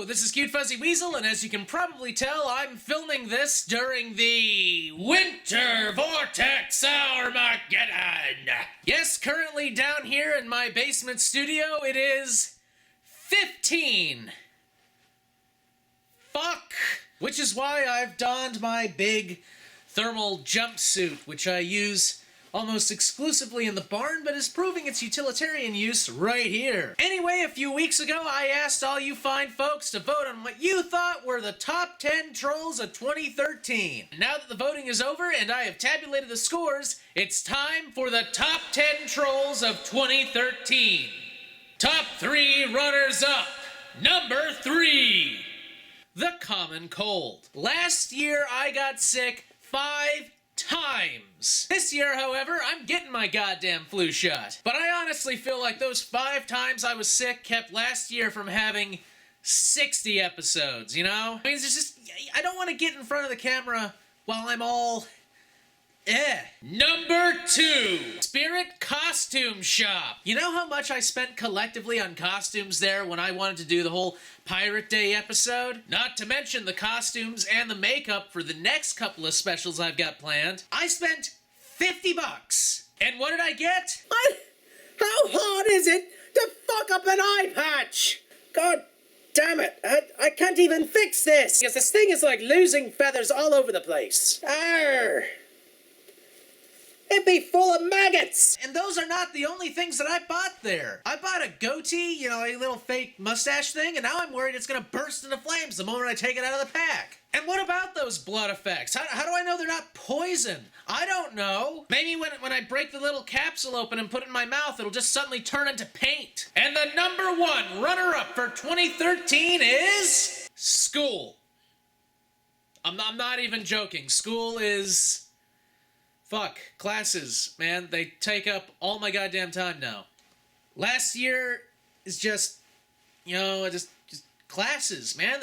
Hello, this is Cute Fuzzy Weasel, and as you can probably tell, I'm filming this during the Winter Vortex Armageddon. Yes, currently down here in my basement studio, it is 15. Fuck. Which is why I've donned my big thermal jumpsuit, which I use almost exclusively in the barn, but is proving its utilitarian use right here. Anyway, a few weeks ago, I asked all you fine folks to vote on what you thought were the top 10 trolls of 2013. Now that the voting is over and I have tabulated the scores, it's time for the top 10 trolls of 2013. Top 3 runners-up. Number 3. The common cold. Last year, I got sick 5 times. This year, however, I'm getting my goddamn flu shot. But I honestly feel like those 5 times I was sick kept last year from having 60 episodes, you know? I mean, it's just, I don't want to get in front of the camera while I'm all Number 2, Spirit Costume Shop. You know how much I spent collectively on costumes there when I wanted to do the whole Pirate Day episode? Not to mention the costumes and the makeup for the next couple of specials I've got planned. I spent $50. And what did I get? What? How hard is it to fuck up an eye patch? God damn it, I can't even fix this. Because this thing is like losing feathers all over the place. Arr! It'd be full of maggots! And those are not the only things that I bought there. I bought a goatee, you know, a little fake mustache thing, and now I'm worried it's gonna burst into flames the moment I take it out of the pack. And what about those blood effects? How do I know they're not poison? I don't know. Maybe when I break the little capsule open and put it in my mouth, it'll just suddenly turn into paint. And the number 1 runner-up for 2013 is school. I'm not even joking. School is... Fuck, classes, man, they take up all my goddamn time now. Last year is just, you know, just classes, man.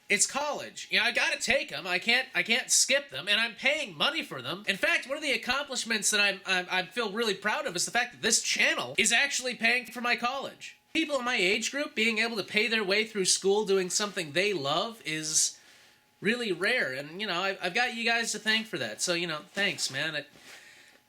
It's college. You know, I gotta take them. I can't skip them, and I'm paying money for them. In fact, one of the accomplishments that I feel really proud of is the fact that this channel is actually paying for my college. People in my age group being able to pay their way through school doing something they love is really rare, and you know, I've got you guys to thank for that. So, you know, thanks, man.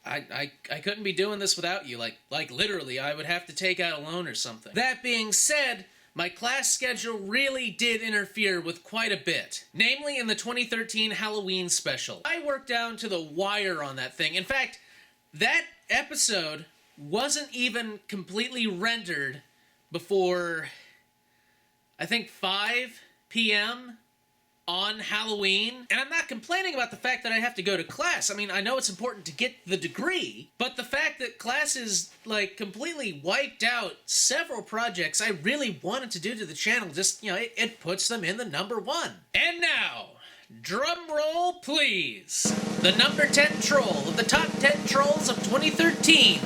I couldn't be doing this without you. Like literally, I would have to take out a loan or something. That being said, my class schedule really did interfere with quite a bit. Namely in the 2013 Halloween special. I worked down to the wire on that thing. In fact, that episode wasn't even completely rendered before, I think, 5 p.m. on Halloween. And I'm not complaining about the fact that I have to go to class. I mean, I know it's important to get the degree, but the fact that classes, like, completely wiped out several projects I really wanted to do to the channel, just, you know, it puts them in the number 1. And now, drum roll, please. The number 10 troll of the top 10 trolls of 2013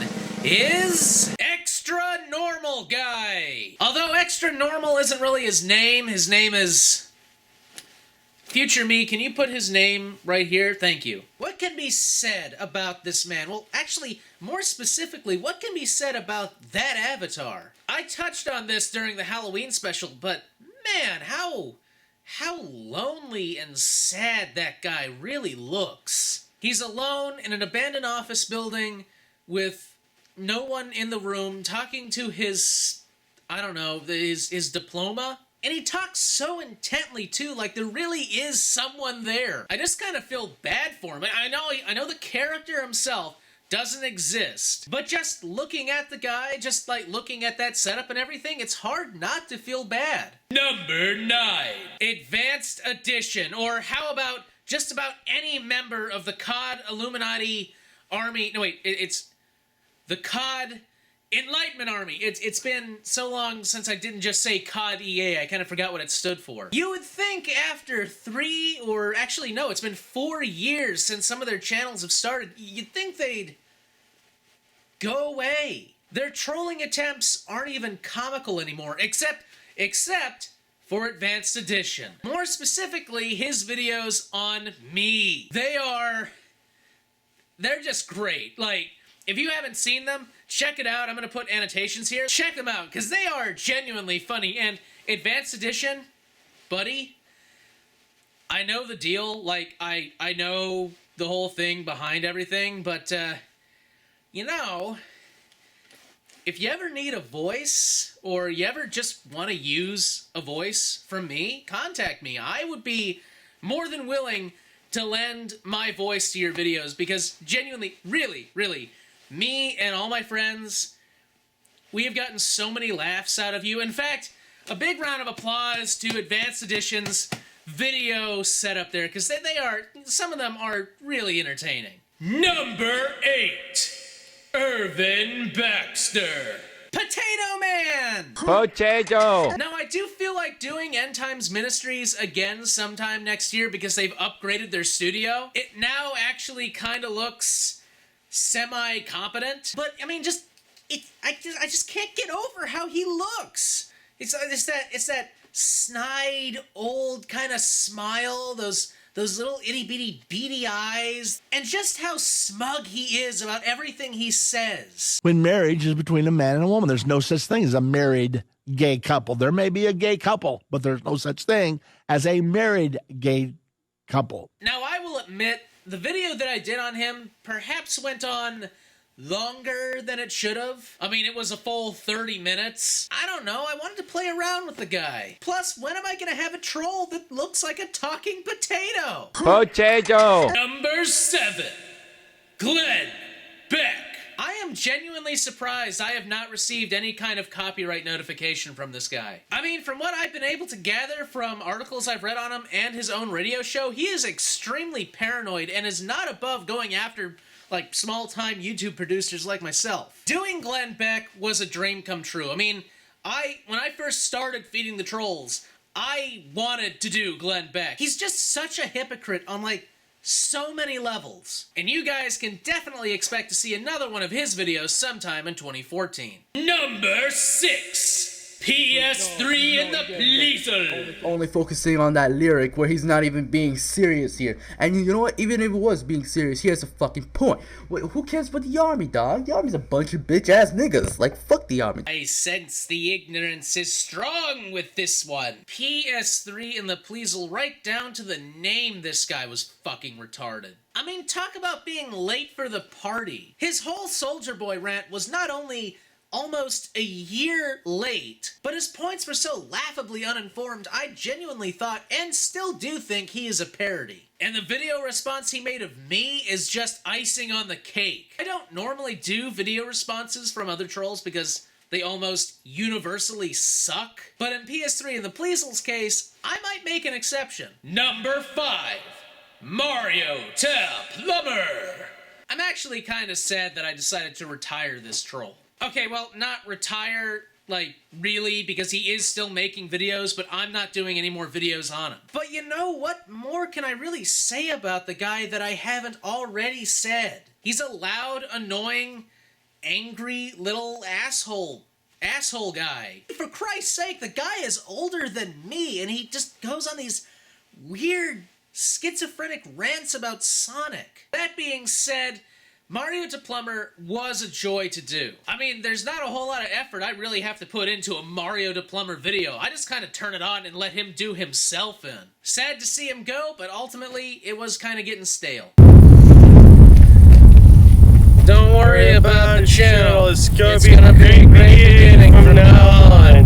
is Extra Normal Guy. Although Extra Normal isn't really his name is... Future me, can you put his name right here? Thank you. What can be said about this man? Well, actually, more specifically, what can be said about that avatar? I touched on this during the Halloween special, but man, how lonely and sad that guy really looks. He's alone in an abandoned office building with no one in the room, talking to his, I don't know, his diploma. And he talks so intently, too, like there really is someone there. I just kind of feel bad for him. I know the character himself doesn't exist, but just looking at the guy, just like looking at that setup and everything, it's hard not to feel bad. Number 9, Advanced Edition, or how about just about any member of the COD Illuminati Army, no wait, it's the COD Enlightenment Army. It's been so long since I didn't just say COD EA, I kind of forgot what it stood for. You would think after 3, or actually no, it's been 4 years since some of their channels have started, you'd think they'd go away. Their trolling attempts aren't even comical anymore, except for Advanced Edition. More specifically, his videos on me. They're just great. Like, if you haven't seen them, check it out. I'm going to put annotations here. Check them out, because they are genuinely funny. And Advanced Edition, buddy, I know the deal. Like, I know the whole thing behind everything, but, you know, if you ever need a voice, or you ever just want to use a voice from me, contact me. I would be more than willing to lend my voice to your videos, because genuinely, really, me and all my friends, we have gotten so many laughs out of you. In fact, a big round of applause to Advanced Edition's video setup there, because some of them are really entertaining. Number 8, Irvin Baxter. Potato Man! Potato! Now, I do feel like doing End Times Ministries again sometime next year because they've upgraded their studio. It now actually kind of looks semi-competent. But, I mean, I just can't get over how he looks. It's that snide, old kind of smile, those little itty-bitty beady eyes, and just how smug he is about everything he says. When marriage is between a man and a woman, there's no such thing as a married gay couple. There may be a gay couple, but there's no such thing as a married gay couple. Now, I will admit, the video that I did on him perhaps went on longer than it should have. I mean, it was a full 30 minutes. I don't know, I wanted to play around with the guy. Plus, when am I gonna have a troll that looks like a talking potato? Potato! Number 7, Glenn Beck. I am genuinely surprised I have not received any kind of copyright notification from this guy. I mean, from what I've been able to gather from articles I've read on him and his own radio show, he is extremely paranoid and is not above going after like small-time YouTube producers like myself. Doing Glenn Beck was a dream come true. I mean, when I first started feeding the trolls, I wanted to do Glenn Beck. He's just such a hypocrite on like so many levels. And you guys can definitely expect to see another one of his videos sometime in 2014. Number 6. PS3 and the Weasel. Only focusing on that lyric where he's not even being serious here. And you know what? Even if it was being serious, he has a fucking point. Wait, who cares about the army, dog? The army's a bunch of bitch-ass niggas. Like, fuck the army. I sense the ignorance is strong with this one. PS3 and the Weasel, right down to the name, this guy was fucking retarded. I mean, talk about being late for the party. His whole Soldier Boy rant was not only almost a year late, but his points were so laughably uninformed, I genuinely thought, and still do think, he is a parody. And the video response he made of me is just icing on the cake. I don't normally do video responses from other trolls because they almost universally suck, but in PS3 and the Weasel's case, I might make an exception. Number 5, Mario Plumber. I'm actually kind of sad that I decided to retire this troll. Okay, well, not retire, like, really, because he is still making videos, but I'm not doing any more videos on him. But you know, what more can I really say about the guy that I haven't already said? He's a loud, annoying, angry little asshole guy. For Christ's sake, the guy is older than me, and he just goes on these weird, schizophrenic rants about Sonic. That being said, Mario Plumber was a joy to do. I mean, there's not a whole lot of effort I really have to put into a Mario Plumber video. I just kind of turn it on and let him do himself in. Sad to see him go, but ultimately, it was kind of getting stale. Don't worry about the channel. It's gonna be a great beginning from now on.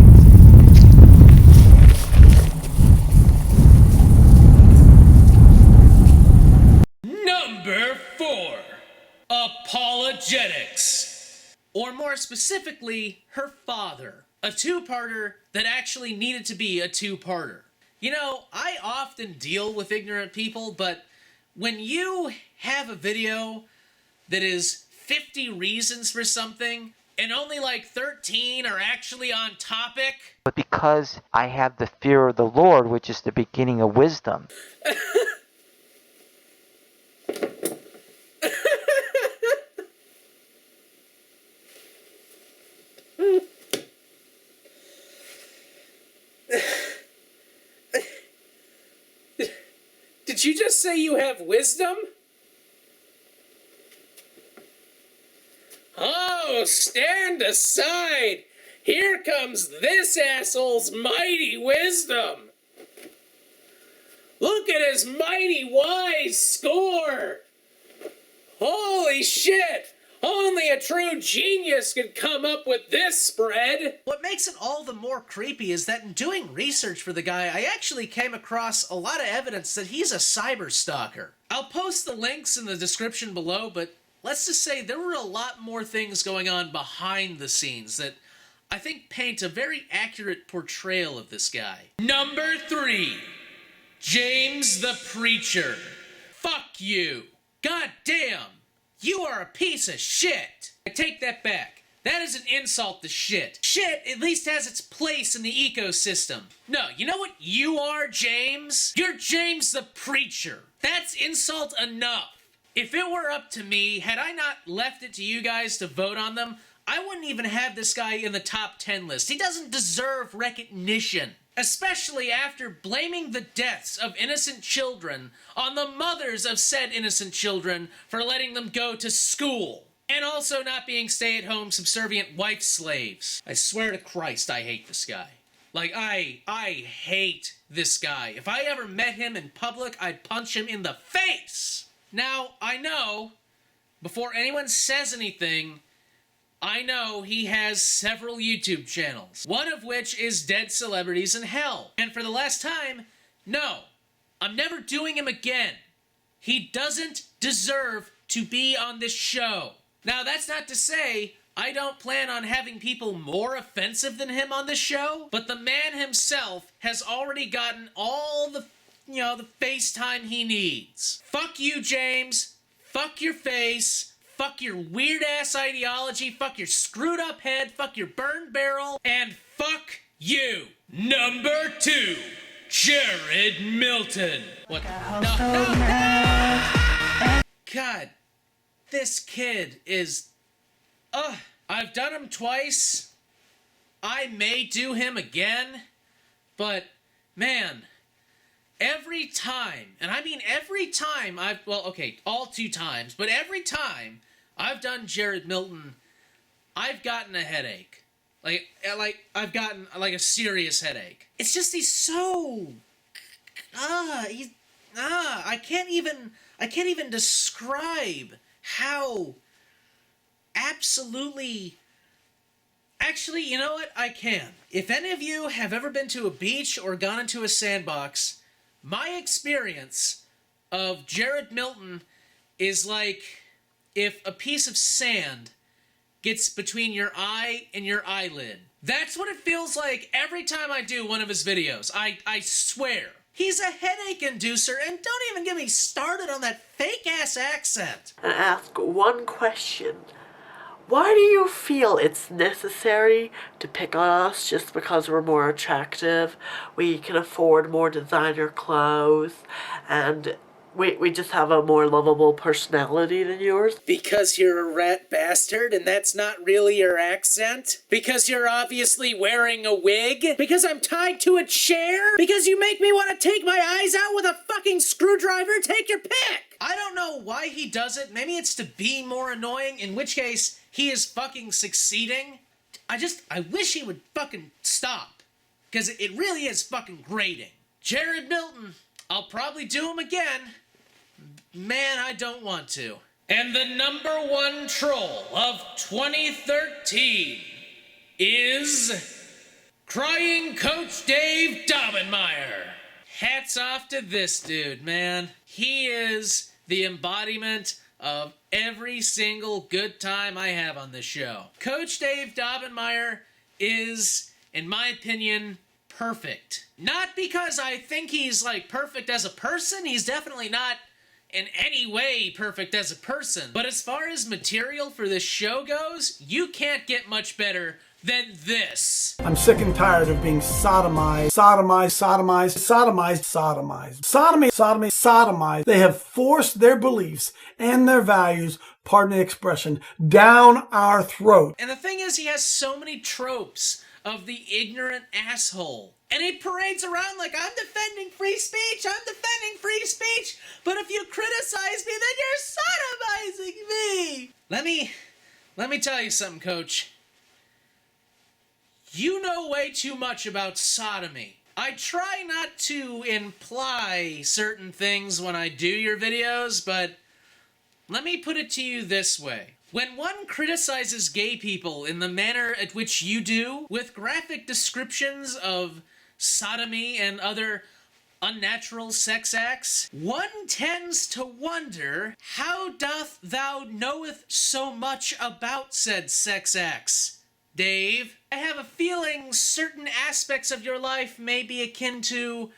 Number 4. Apologetics. Or more specifically, her father. A two-parter that actually needed to be a two-parter. You know, I often deal with ignorant people, but when you have a video that is 50 reasons for something, and only like 13 are actually on topic. But because I have the fear of the Lord, which is the beginning of wisdom. Did you just say you have wisdom? Oh, stand aside! Here comes this asshole's mighty wisdom! Look at his mighty wise score! Holy shit! Only a true genius could come up with this spread! What makes it all the more creepy is that in doing research for the guy, I actually came across a lot of evidence that he's a cyber stalker. I'll post the links in the description below, but let's just say there were a lot more things going on behind the scenes that I think paint a very accurate portrayal of this guy. Number 3. James the Preacher. Fuck you. God damn. You are a piece of shit. I take that back. That is an insult to shit. Shit at least has its place in the ecosystem. No, you know what you are, James? You're James the Preacher. That's insult enough. If it were up to me, had I not left it to you guys to vote on them, I wouldn't even have this guy in the top 10 list. He doesn't deserve recognition. Especially after blaming the deaths of innocent children on the mothers of said innocent children for letting them go to school. And also not being stay-at-home subservient wife slaves. I swear to Christ, I hate this guy. Like, I hate this guy. If I ever met him in public, I'd punch him in the face. Now, I know, before anyone says anything, I know he has several YouTube channels, one of which is Dead Celebrities in Hell. And for the last time, no, I'm never doing him again. He doesn't deserve to be on this show. Now, that's not to say I don't plan on having people more offensive than him on this show, but the man himself has already gotten all the, the face time he needs. Fuck you, James. Fuck your face. Fuck your weird-ass ideology, fuck your screwed-up head, fuck your burned barrel, and fuck you! Number 2, Jared Milton. What? No! God, this kid is... I've done him twice. I may do him again, but, man... Every time, and I mean every time all 2 times, but every time I've done Jared Milton, I've gotten a headache. Like I've gotten a serious headache. It's just he's so I can't even describe how absolutely. Actually, you know what? I can. If any of you have ever been to a beach or gone into a sandbox, my experience of Jared Milton is like if a piece of sand gets between your eye and your eyelid. That's what it feels like every time I do one of his videos. I swear. He's a headache inducer, and don't even get me started on that fake-ass accent. And ask one question. Why do you feel it's necessary to pick on us just because we're more attractive? We can afford more designer clothes, and we just have a more lovable personality than yours? Because you're a rat bastard and that's not really your accent? Because you're obviously wearing a wig? Because I'm tied to a chair? Because you make me want to take my eyes out with a fucking screwdriver? Take your pick! I don't know why he does it. Maybe it's to be more annoying, in which case he is fucking succeeding. I wish he would fucking stop. Because it really is fucking grating. Jared Milton, I'll probably do him again. Man, I don't want to. And the number 1 troll of 2013 is Crying Coach Dave Daubenmire. Hats off to this dude, man. He is the embodiment of every single good time I have on this show. Coach Dave Daubenmire is, in my opinion, perfect. Not because I think he's, perfect as a person. He's definitely not in any way perfect as a person. But as far as material for this show goes, you can't get much better than this. I'm sick and tired of being sodomized. They have forced their beliefs and their values, pardon the expression, down our throat. And the thing is, he has so many tropes of the ignorant asshole. And he parades around like, I'm defending free speech, but if you criticize me, then you're sodomizing me. Let me tell you something, Coach. You know way too much about sodomy. I try not to imply certain things when I do your videos, but let me put it to you this way. When one criticizes gay people in the manner at which you do, with graphic descriptions of sodomy and other unnatural sex acts, one tends to wonder, how doth thou knoweth so much about said sex acts, Dave? I have a feeling certain aspects of your life may be akin to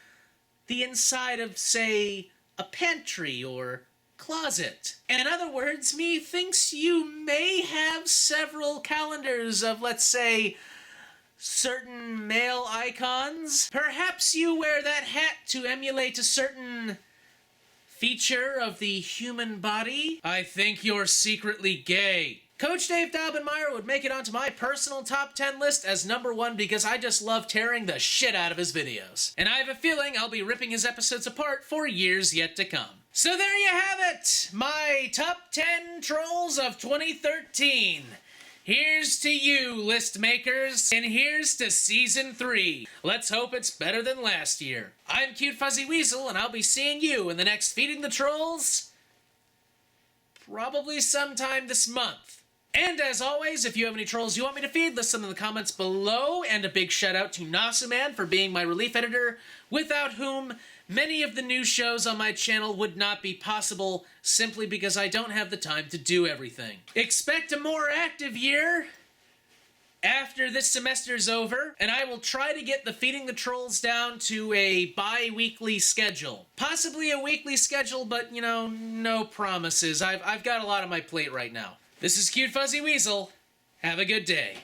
the inside of, say, a pantry or closet. In other words, methinks you may have several calendars of, let's say, certain male icons. Perhaps you wear that hat to emulate a certain feature of the human body. I think you're secretly gay. Coach Dave Daubenmeier would make it onto my personal top 10 list as number 1 because I just love tearing the shit out of his videos. And I have a feeling I'll be ripping his episodes apart for years yet to come. So there you have it! My top 10 trolls of 2013. Here's to you, list makers, and here's to season 3. Let's hope it's better than last year. I'm Cute Fuzzy Weasel, and I'll be seeing you in the next Feeding the Trolls, probably sometime this month. And as always, if you have any trolls you want me to feed, list them in the comments below, and a big shout out to Nasuman for being my relief editor, without whom many of the new shows on my channel would not be possible simply because I don't have the time to do everything. Expect a more active year after this semester's over, and I will try to get the Feeding the Trolls down to a bi-weekly schedule. Possibly a weekly schedule, but, you know, no promises. I've got a lot on my plate right now. This is Cute Fuzzy Weasel. Have a good day.